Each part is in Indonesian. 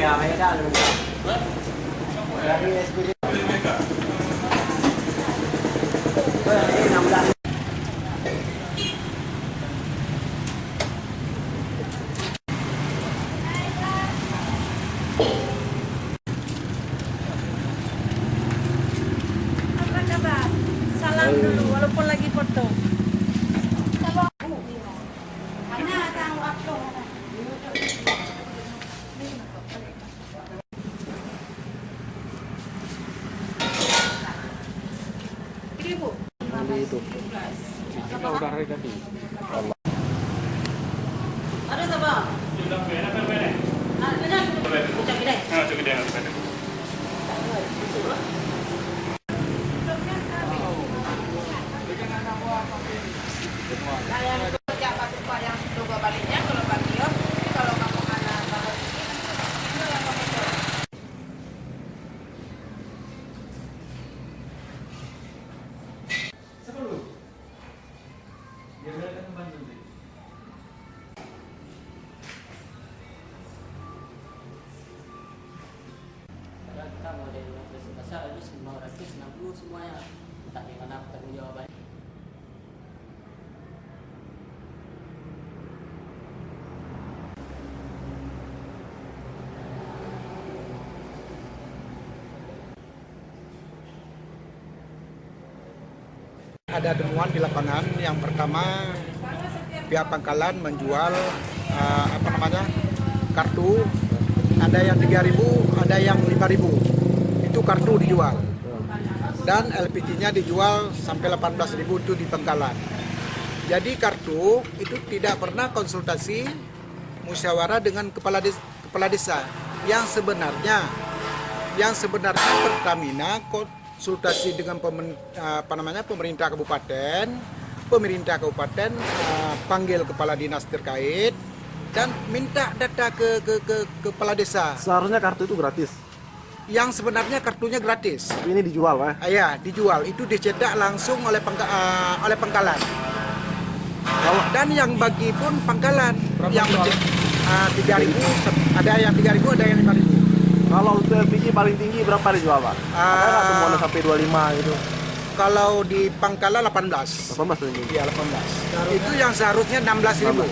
Ya, beda lu. Dari SPD. Ini 16. Apa kabar? Salam dulu walaupun lagi foto. Ibu. Itu. Kita udah hari tadi. Ada tak bang? Ada. Ucap gede. Ucap gede. Yang kerja Pak yang coba baliknya kalau Pak Tio, kalau kamu anak baru itu yang komentar. Kita mau dari besar habis 560 semuanya, entah di mana tanggung jawabannya. Ada temuan di lapangan. Yang pertama, pihak pangkalan menjual kartu. Ada yang 3.000, ada yang 5.000. Itu kartu dijual. Dan LPG-nya dijual sampai 18.000 itu di pangkalan. Jadi kartu itu tidak pernah konsultasi musyawarah dengan kepala desa. Yang sebenarnya Pertamina konsultasi dengan pemerintah kabupaten, panggil kepala dinas terkait dan minta data ke kepala desa. Seharusnya kartu itu gratis. Yang sebenarnya kartunya gratis. Tapi ini dijual, Pak? Ya, dijual. Itu dicetak langsung oleh pangkalan. Dan yang bagi pun pangkalan. Yang 3.000, ada yang 3.000, ada yang 5.000. Kalau untuk LPG paling tinggi berapa dijual, Pak? Ada nggak temuannya sampai 25 gitu? Kalau di pangkalan 18. 18 ini? Iya, 18. Itu yang seharusnya 16.000.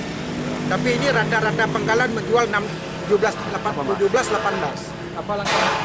Tapi ini rata-rata pangkalan menjual 17, 18. Apa langkah